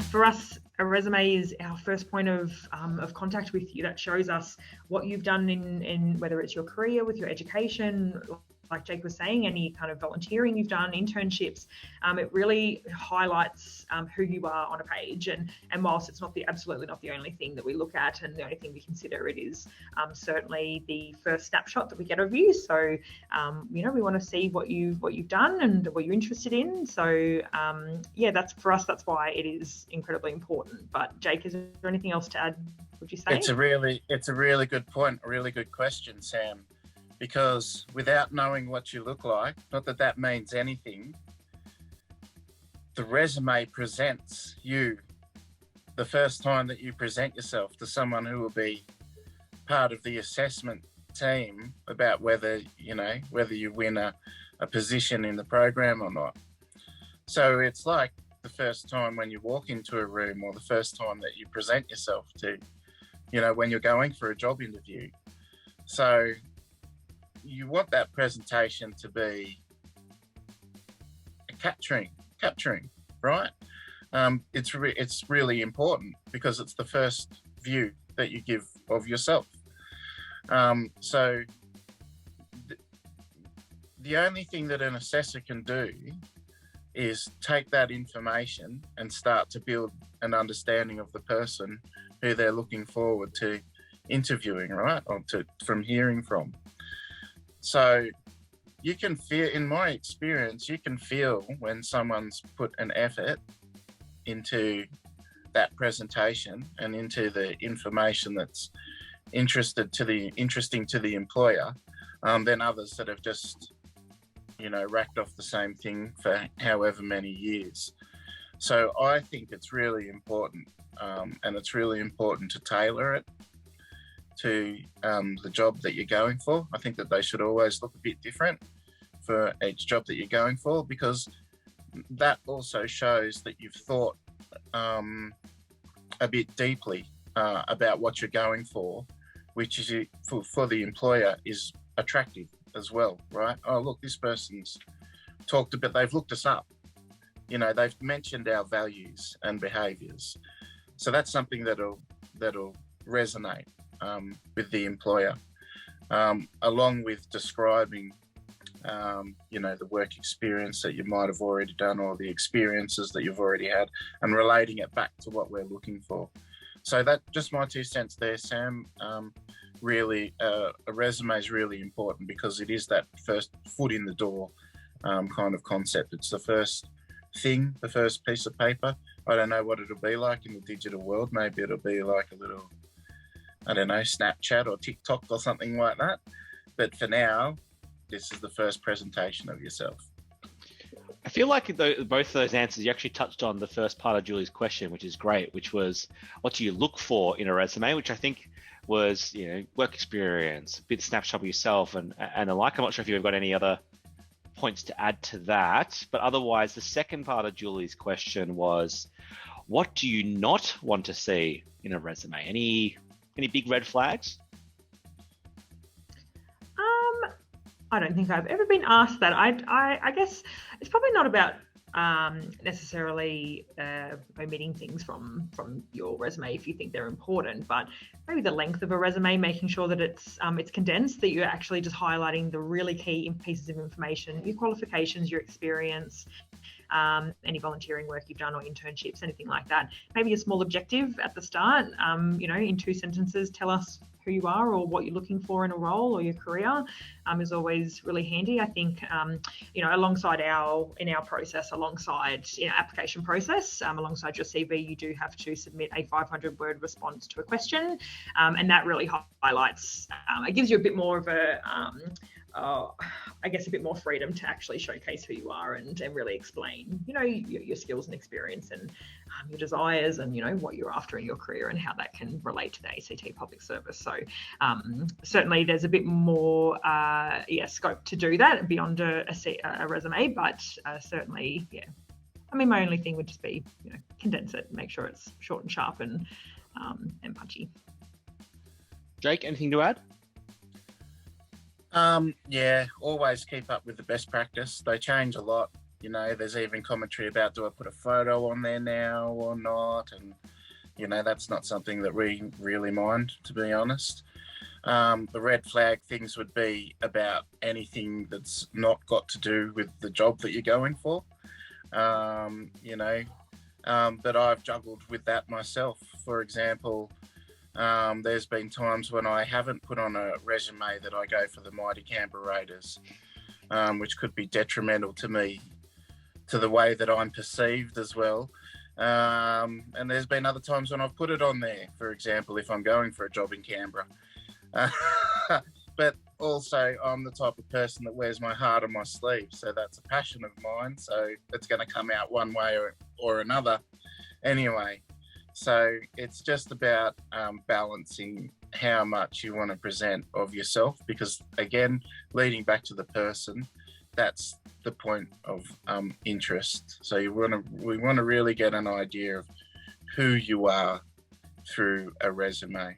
for us, a resume is our first point of contact with you. That shows us what you've done in whether it's your career, with your education, like Jake was saying, any kind of volunteering you've done, internships. It really highlights who you are on a page. And whilst it's absolutely not the only thing that we look at and the only thing we consider, it is certainly the first snapshot that we get of you. So, we want to see what you've done and what you're interested in. So, that's for us. That's why it is incredibly important. But Jake, is there anything else to add? Would you say? It's a really good point. A really good question, Sam. Because without knowing what you look like, not that that means anything, the resume presents you the first time that you present yourself to someone who will be part of the assessment team about whether you win a position in the program or not. So it's like the first time when you walk into a room, or the first time that you present yourself to, when you're going for a job interview. So you want that presentation to be capturing, right? It's really important because it's the first view that you give of yourself. So the only thing that an assessor can do is take that information and start to build an understanding of the person who they're looking forward to interviewing, right? Or from hearing from. So you can feel, in my experience, you can feel when someone's put an effort into that presentation and into the information that's interesting to the employer, than others that have just, racked off the same thing for however many years. So I think it's really important, and it's really important to tailor it to the job that you're going for. I think that they should always look a bit different for each job that you're going for, because that also shows that you've thought a bit deeply about what you're going for, which is for the employer is attractive as well, right? Oh, look, this person's talked a bit, they've looked us up, they've mentioned our values and behaviors. So that's something that'll resonate with the employer, along with describing, the work experience that you might have already done, or the experiences that you've already had, and relating it back to what we're looking for. So that just my 2 cents there, Sam. Really, a resume is really important because it is that first foot in the door kind of concept. It's the first thing, the first piece of paper. I don't know what it'll be like in the digital world. Maybe it'll be like a little, I don't know, Snapchat or TikTok or something like that. But for now, this is the first presentation of yourself. I feel like both of those answers, you actually touched on the first part of Julie's question, which is great, which was, what do you look for in a resume? Which I think was, work experience, a bit of snapshot of yourself and the like. I'm not sure if you've got any other points to add to that. But otherwise, the second part of Julie's question was, what do you not want to see in a resume? Any big red flags? I don't think I've ever been asked that. I guess it's probably not about necessarily omitting things from your resume if you think they're important, but maybe the length of a resume, making sure that it's condensed, that you're actually just highlighting the really key pieces of information, your qualifications, your experience, any volunteering work you've done or internships, anything like that. Maybe a small objective at the start, in 2 sentences, tell us who you are or what you're looking for in a role or your career, is always really handy. I think, alongside our process, alongside application process, alongside your CV, you do have to submit a 500-word response to a question, and that really highlights. It gives you a bit more of a bit more freedom to actually showcase who you are and really explain, your skills and experience and your desires and, what you're after in your career and how that can relate to the ACT Public Service. So certainly there's a bit more scope to do that beyond a resume, but certainly, I mean, my only thing would just be, condense it, make sure it's short and sharp and punchy. Jake, anything to add? Always keep up with the best practice. They change a lot. You know, there's even commentary about, do I put a photo on there now or not? And, you know, that's not something that we really mind, to be honest. The red flag things would be about anything that's not got to do with the job that you're going for. You know, but I've juggled with that myself. For example, there's been times when I haven't put on a resume that I go for the Mighty Canberra Raiders, which could be detrimental to me, to the way that I'm perceived as well. And there's been other times when I've put it on there, for example, if I'm going for a job in Canberra. But also, I'm the type of person that wears my heart on my sleeve. So that's a passion of mine. So it's going to come out one way or another anyway. So it's just about balancing how much you want to present of yourself, because again, leading back to the person, that's the point of interest. So we want to really get an idea of who you are through a resume.